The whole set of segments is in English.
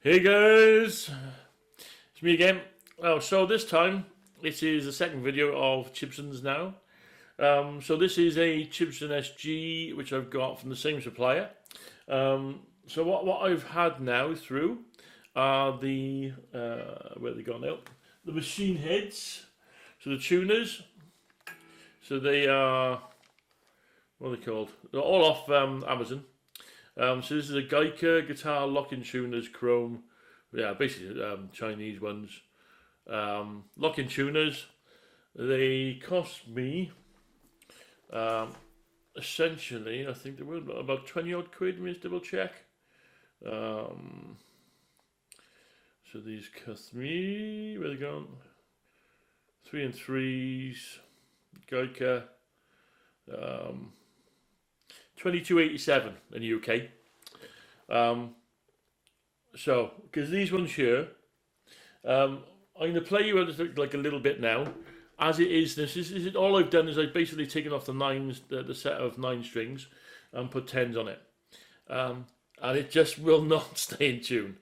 Hey guys, it's me again. So this time this is the second video of Chibsons now. So this is a Chibson SG which I've got from the same supplier. So what I've had now through are the where they gone now? The machine heads. So the tuners. So they are, what are they called? They're all off Amazon. So this is a Geiger guitar locking tuners chrome, yeah, basically Chinese ones. Locking tuners. They cost me essentially, I think they were about 20 odd quid. Let me just double check. So these cost me, where are they going? 3 and 3s, Geiger. 22.87 in the UK. So, because these ones here, I'm going to play you like a little bit now. As it is, this is all I've done is I've basically taken off the nines, the set of 9 strings, and put 10s on it, and it just will not stay in tune.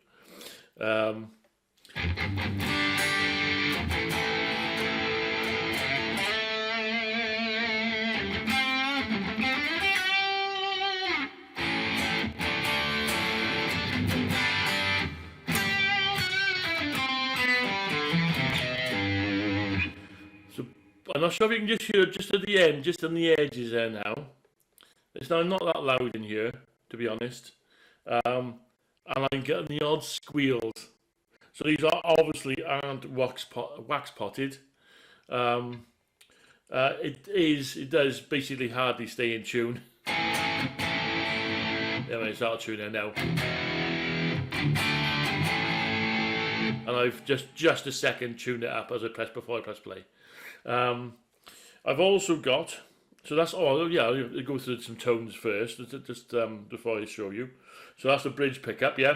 I'm not sure if you can just hear it just at the end, just on the edges there now. It's now not that loud in here, to be honest. And I'm getting the odd squeals. So these are obviously aren't wax potted. It does basically hardly stay in tune. Anyway, it's out of tune there now. And I've just a second tuned it up as I press before I press play. I've also got, so that's all, yeah, I'll go through some tones first, just before I show you. So that's the bridge pickup, yeah.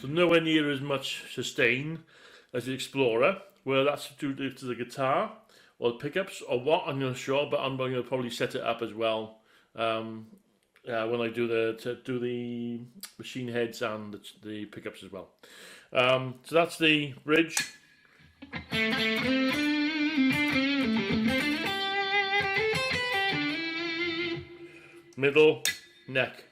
So nowhere near as much sustain as the Explorer, where that's due to the guitar or the pickups or what, I'm not sure, but I'm going to probably set it up as well. When I do the machine heads and the pickups as well. So that's the bridge. Middle, neck.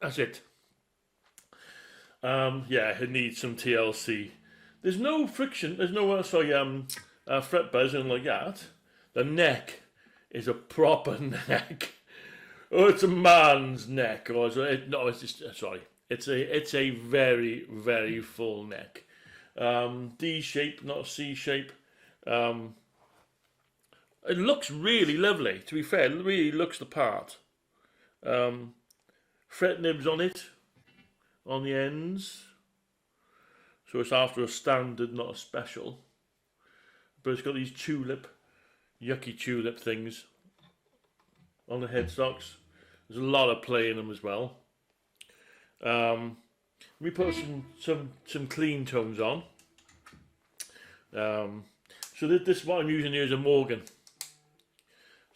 That's it. Yeah, it needs some TLC. There's no friction. There's no fret buzzing like that. The neck is a proper neck. Oh, it's a man's neck. Or no, it's just sorry. It's a very very full neck. D shape, not C shape. It looks really lovely. To be fair, it really looks the part. Fret nibs on it. On the ends, so it's after a standard, not a special, but it's got these yucky tulip things on the headstocks. There's a lot of play in them as well. We put some clean tones on. So this what I'm using here is a Morgan.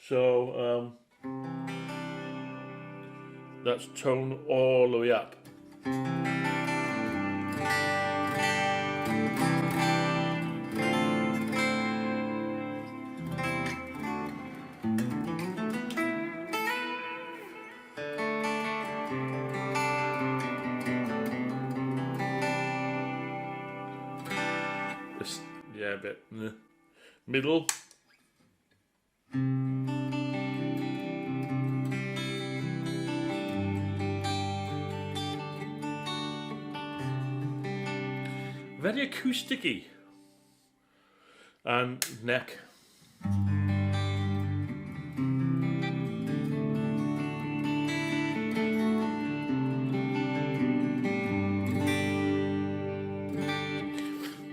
So that's tone all the way up. Yeah, a bit. Middle. Very acousticy. And neck.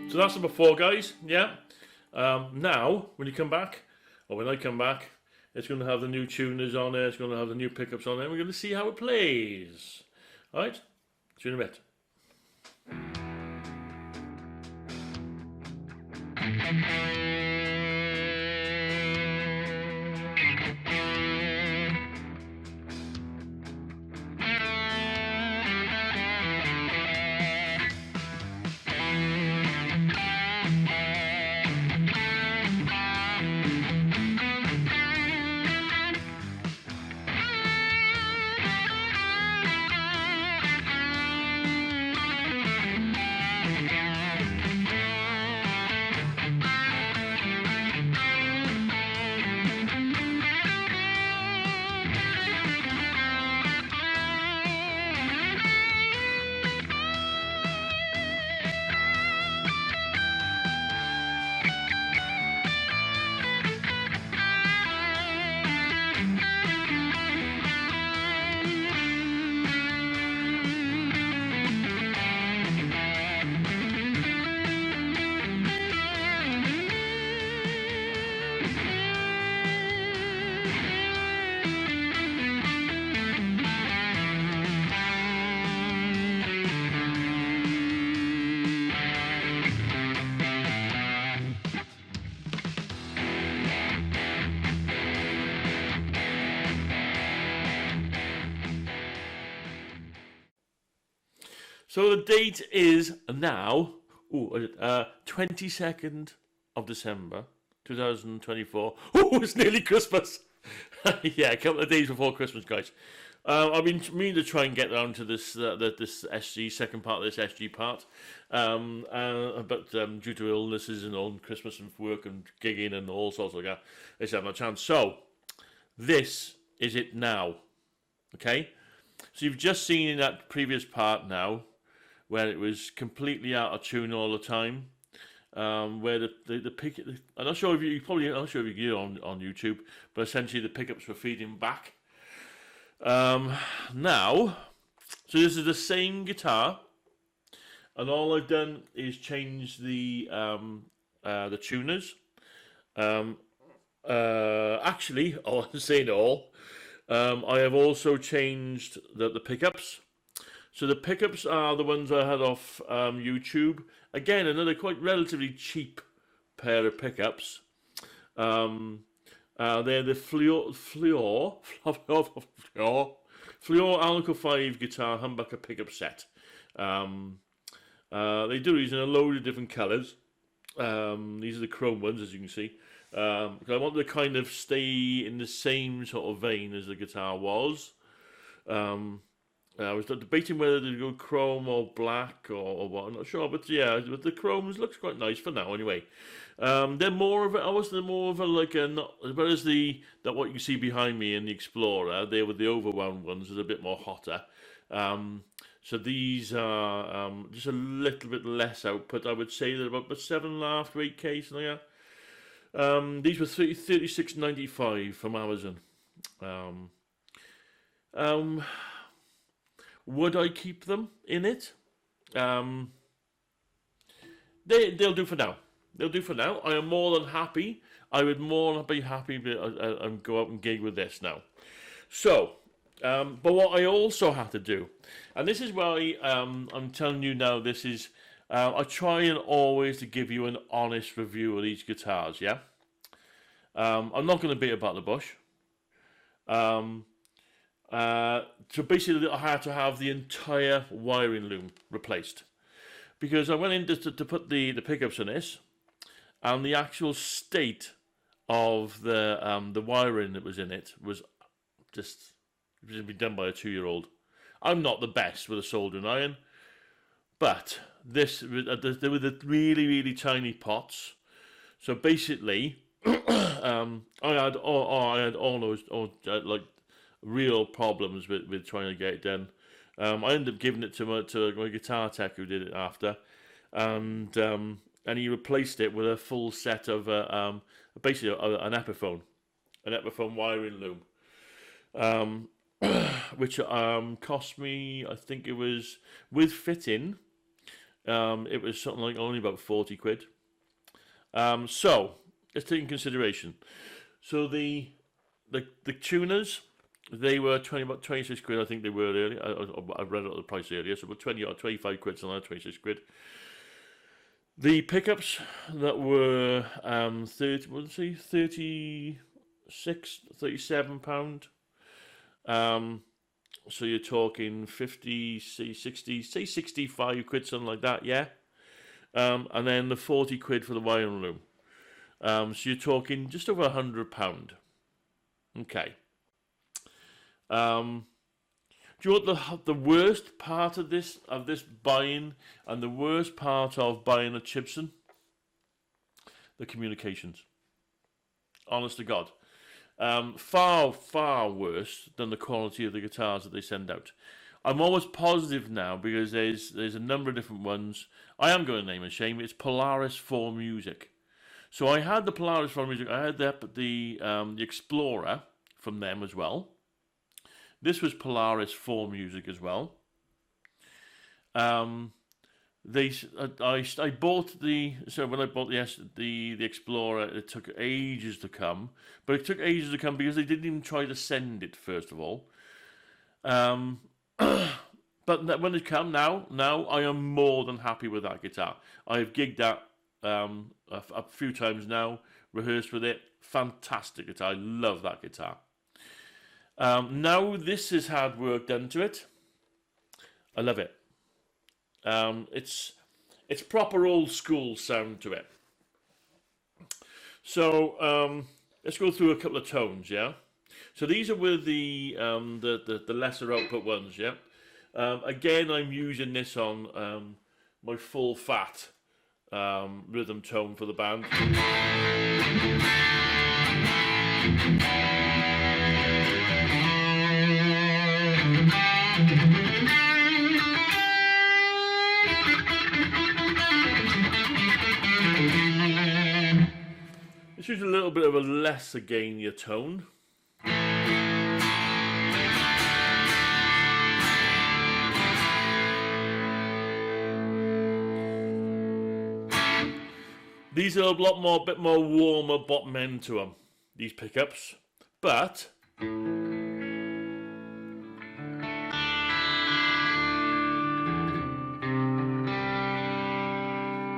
So that's number 4, guys. Yeah. Now, when you come back, or when I come back, It's going to have the new tuners on it. It's going to have the new pickups on it. We're going to see how it plays. All right? See you in a bit. So the date is now, 22nd of December, 2024. Oh, it's nearly Christmas. Yeah, a couple of days before Christmas, guys. I've been meaning to try and get down to this this SG, second part of this SG part. But due to illnesses and on Christmas and work and gigging and all sorts like that, I just haven't had a chance. So, this is it now. Okay? So you've just seen in that previous part now, where it was completely out of tune all the time, where the pick, I'm not sure if you probably not sure if you get it on YouTube, but essentially the pickups were feeding back. Now, so this is the same guitar, and all I've done is change the tuners. Actually, I'm saying all. I have also changed the pickups. So the pickups are the ones I had off YouTube. Again, another quite relatively cheap pair of pickups. They're the Fluor Alnico 5 guitar humbucker pickup set. They do these in a load of different colours. These are the chrome ones, as you can see. Because I want to kind of stay in the same sort of vein as the guitar was. I was debating whether to go chrome or black or what. I'm not sure, but yeah, but the chromes looks quite nice for now. Anyway, they're more of a. I was more of a like a not as well as that what you see behind me in the Explorer. They were the overwound ones, is a bit more hotter. So these are just a little bit less output. I would say they're about 7.5 to 8K, something like that. These were $36.95 from Amazon. Would I keep them in it? They'll do for now. They'll do for now. I am more than happy. I would more than be happy to go out and gig with this now. So, but what I also have to do, and this is why I'm telling you now, this is, I try and always to give you an honest review of these guitars, yeah? I'm not going to beat about the bush. So basically I had to have the entire wiring loom replaced, because I went in to put the pickups in this, and the actual state of the wiring that was in it was just been done by a 2-year-old. I'm not the best with a soldering iron, but this there were the really tiny pots. So basically, I had all those like real problems with trying to get it done. I ended up giving it to my guitar tech who did it after, and he replaced it with a full set of basically an Epiphone wiring loom, which cost me, I think it was with fitting, it was something like only about 40 quid. So let's take in consideration. So the the tuners, they were about 26 quid. I think they were earlier. I read out the price earlier, so about 20 or 25 quid, so now 26 quid. The pickups that were 37 pound. So you're talking 50, say 60, say 65 quid, something like that, yeah. And then the 40 quid for the wiring loom. So you're talking just over £100. Okay. Do you know what the worst part of this buying, and the worst part of buying a Chibson? The communications. Honest to God. Far, far worse than the quality of the guitars that they send out. I'm always positive now because there's a number of different ones. I am going to name a shame. It's Polaris 4 Music. So I had the Polaris 4 Music. I had the Explorer from them as well. This was Polaris 4 Music as well. I bought when I bought the Explorer, it took ages to come, but it took ages to come because they didn't even try to send it first of all. But when it come now I am more than happy with that guitar. I have gigged that a few times now, rehearsed with it. Fantastic guitar. I love that guitar. Now this has had work done to it. I love it. It's proper old school sound to it. So let's go through a couple of tones, yeah. So these are with the lesser output ones, yeah. Again, I'm using this on my full fat rhythm tone for the band. Let's use a little bit of a lesser gainier tone. These are a bit more warmer bottom end to them, these pickups, but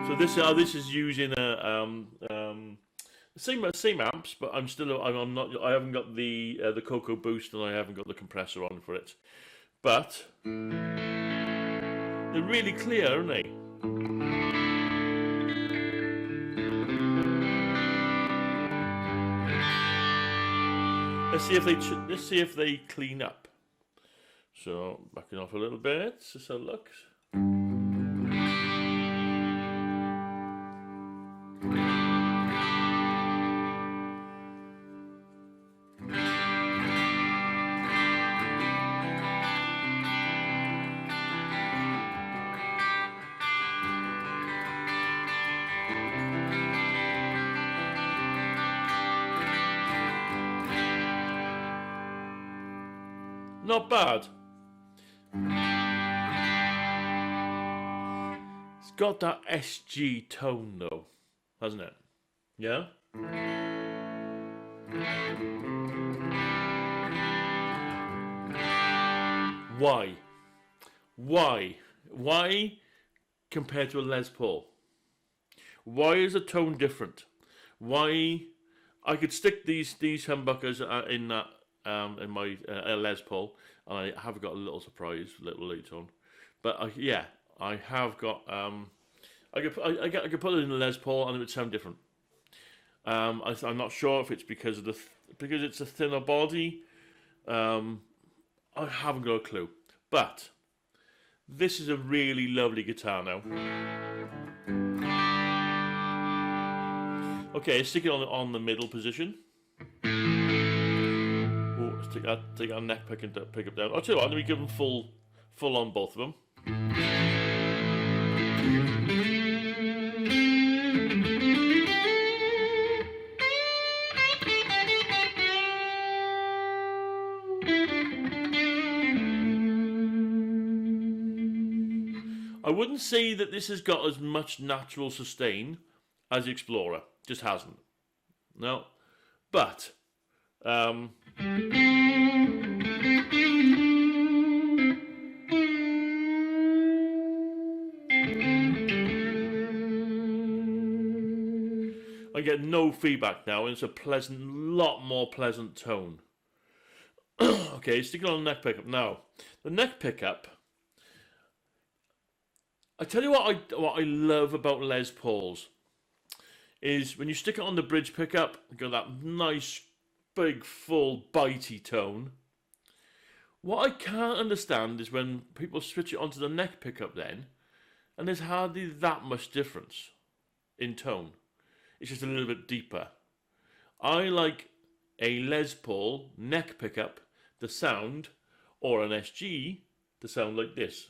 so this is using a same amps, but I haven't got the Cocoa Boost and I haven't got the compressor on for it, but they're really clear, aren't they? Let's see if they clean up. So backing off a little bit, just have a look. Not bad. It's got that SG tone though, hasn't it? Yeah? Why? Why compared to a Les Paul? Why is the tone different? Why? I could stick these humbuckers in that in my Les Paul, and I have got a little surprise, a little later on. But I have got. I could put it in the Les Paul, and it would sound different. I'm not sure if it's because it's a thinner body. I haven't got a clue. But this is a really lovely guitar now. Okay, stick it on the middle position. Let's take our neck pick up down. I'll tell you what, let me give them full on both of them. I wouldn't say that this has got as much natural sustain as the Explorer. Just hasn't. No. But I get no feedback now, and it's a pleasant, lot more pleasant tone. Okay, sticking on the neck pickup now. The neck pickup. I tell you what I love about Les Pauls is when you stick it on the bridge pickup, you got that nice, big, full, bitey tone. What I can't understand is when people switch it onto the neck pickup then, and there's hardly that much difference in tone. It's just a little bit deeper. I like a Les Paul neck pickup, the sound, or an SG, to sound like this.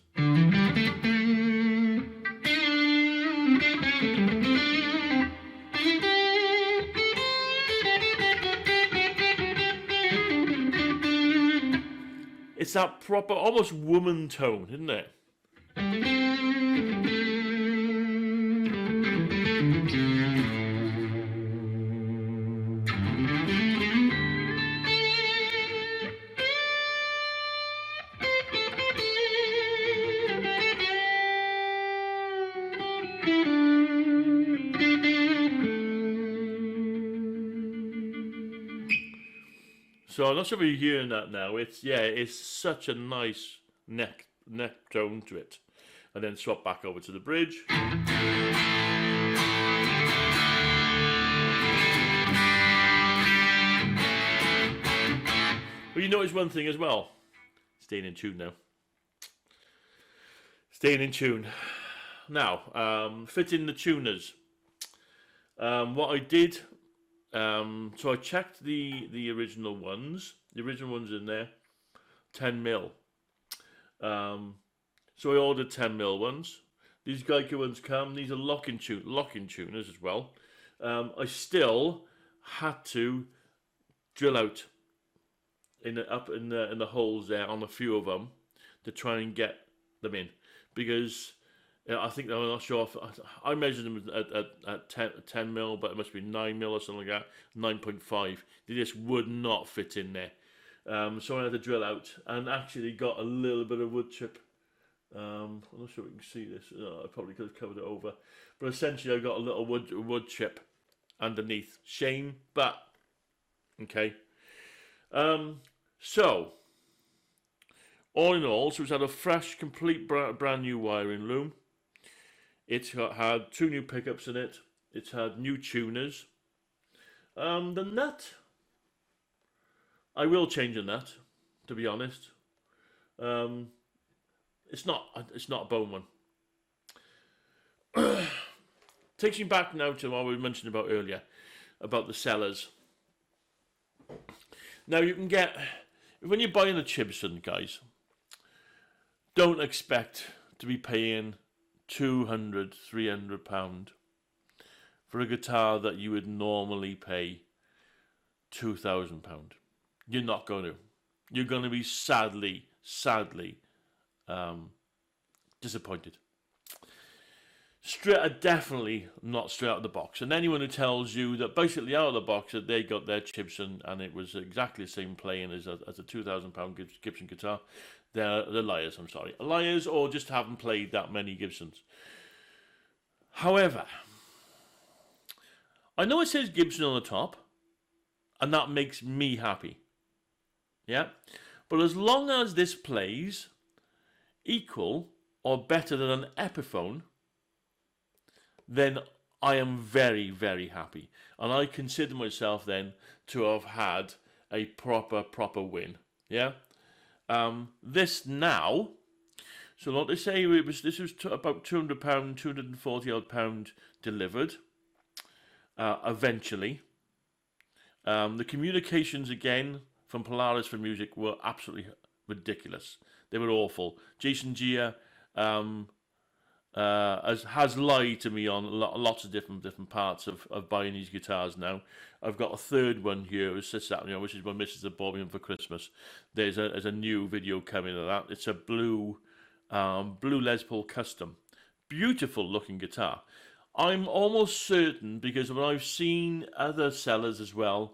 It's that proper, almost woman tone, isn't it? So I'm not sure if you're hearing that now. It's such a nice neck tone to it. And then swap back over to the bridge. But you notice one thing as well. Staying in tune now. Staying in tune. Now, fitting the tuners. What I did, so I checked the original ones. The original ones in there, 10mm. So I ordered 10mm ones. These Geico ones come. These are lock-in tuners as well. I still had to drill out in the holes there on a few of them to try and get them in, because I think, I'm not sure if I measured them at 10mm, but it must be 9mm or something like that, 9.5. They just would not fit in there. So I had to drill out and actually got a little bit of wood chip. I'm not sure if you can see this. I probably could have covered it over, but essentially I got a little wood chip underneath. Shame, but okay. So all in all, so it's had a fresh, complete, brand new wiring loom. It's had 2 new pickups in it. It's had new tuners. The nut, I will change the nut, to be honest. It's not a bone one. Takes me back now to what we mentioned about earlier, about the sellers. Now you can get, when you're buying a Chibson, guys, don't expect to be paying £200, £300 for a guitar that you would normally pay £2,000. You're not going to. You're going to be sadly disappointed. Definitely not straight out of the box. And anyone who tells you that basically out of the box that they got their Chibson and it was exactly the same playing as a £2,000 Gibson guitar, they're liars. I'm sorry, liars, or just haven't played that many Gibsons. However, I know it says Gibson on the top, and that makes me happy. Yeah, but as long as this plays equal or better than an Epiphone, then I am very, very happy. And I consider myself then to have had a proper win. Yeah. This now, so like they say, this was about £200, £240 odd delivered. Eventually. The communications again from Polaris for Music were absolutely ridiculous. They were awful. Jason Gia has lied to me on lots of different parts of buying these guitars now. I've got a third one here, which is my missus had bought me for Christmas. There's a new video coming of that. It's a blue Les Paul Custom. Beautiful looking guitar. I'm almost certain, because when I've seen other sellers as well,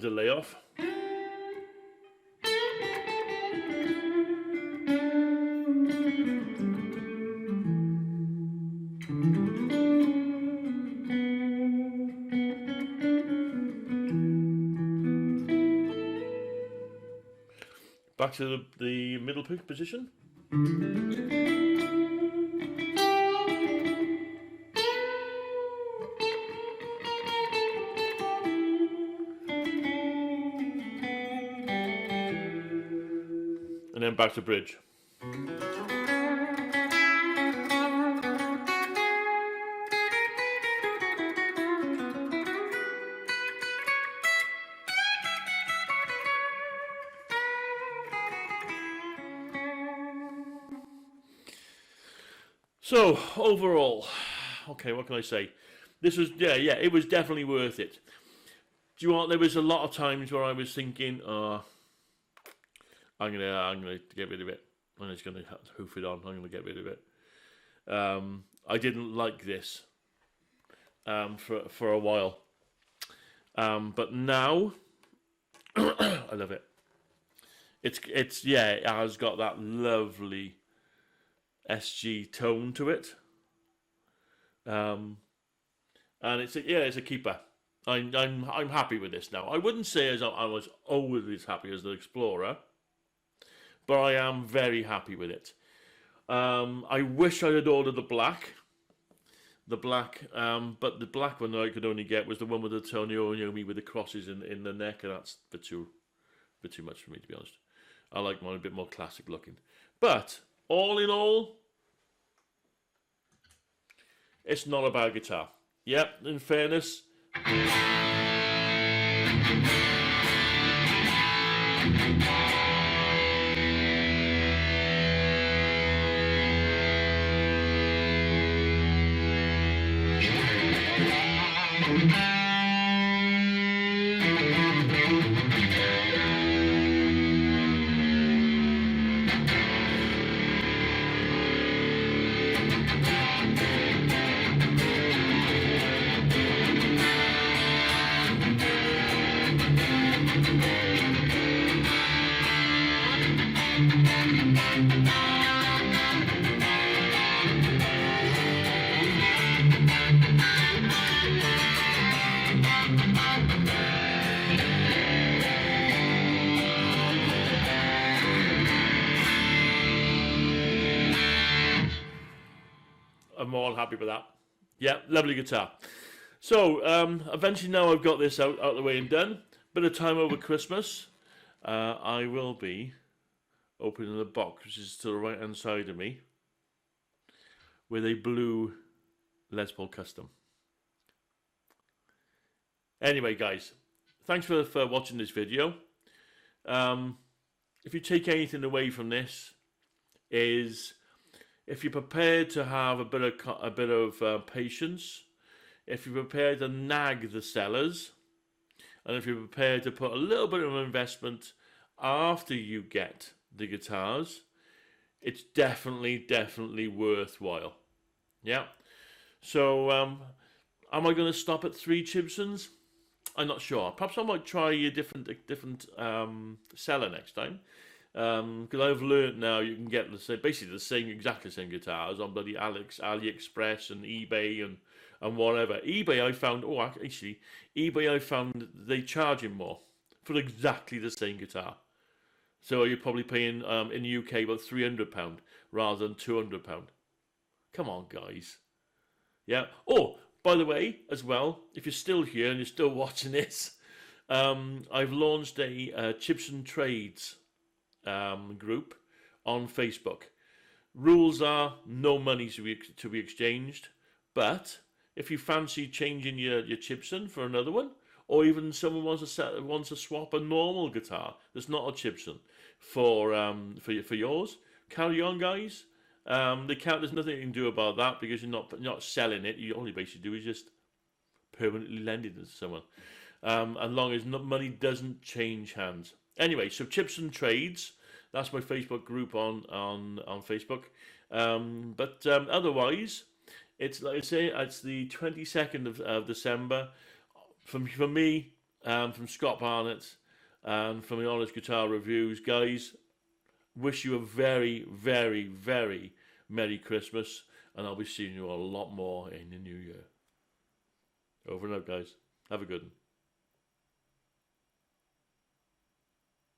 delay off. Back to the middle pick position. And then back to bridge. So overall, okay, what can I say? This was it was definitely worth it. Do you know what? There was a lot of times where I was thinking, I'm gonna get rid of it. I'm just gonna hoof it on. I'm gonna get rid of it. I didn't like this for a while, but now I love it. It has got that lovely SG tone to it, and it's a keeper. I'm happy with this now. I wouldn't say I was always as happy as the Explorer, but I am very happy with it. I wish I had ordered the black, but the black one that I could only get was the one with the Tony Iommi with the crosses in the neck, and that's a bit too much for me, to be honest. I like mine a bit more classic looking. But all in all, it's not a bad guitar. Yep, in fairness. I'm more happy with that. Yeah, lovely guitar. So, eventually now I've got this out of the way and done. Bit of time over Christmas. I will be opening the box, which is to the right hand side of me, with a blue Les Paul Custom. Anyway, guys, thanks for watching this video. If you take anything away from this, is if you're prepared to have a bit of patience, if you're prepared to nag the sellers, and if you're prepared to put a little bit of investment after you get the guitars, it's definitely worthwhile. Yeah. So, am I going to stop at 3 Chibsons? I'm not sure. Perhaps I might try a different seller next time. Because I've learned now you can get exactly the same guitars on bloody AliExpress and eBay and whatever. eBay I found they charge you more for exactly the same guitar. So you're probably paying in the UK about £300 rather than £200. Come on, guys. Yeah. Oh, by the way, as well, if you're still here and you're still watching this, I've launched a Chibson Trades group on Facebook. Rules are no money to be exchanged, but if you fancy changing your Chibson for another one, or even someone wants to swap a normal guitar that's not a Chibson for yours, carry on, guys. There's nothing you can do about that because you're not selling it. You only basically do is just permanently lend it to someone, as long as money doesn't change hands. Anyway, so Chibson Trades, that's my Facebook group on Facebook. But otherwise, it's like I say, it's the 22nd of December. For me, from Scott Barnett, and from the Honest Guitar Reviews. Guys, wish you a very, very, very Merry Christmas, and I'll be seeing you a lot more in the new year. Over and out, guys. Have a good one.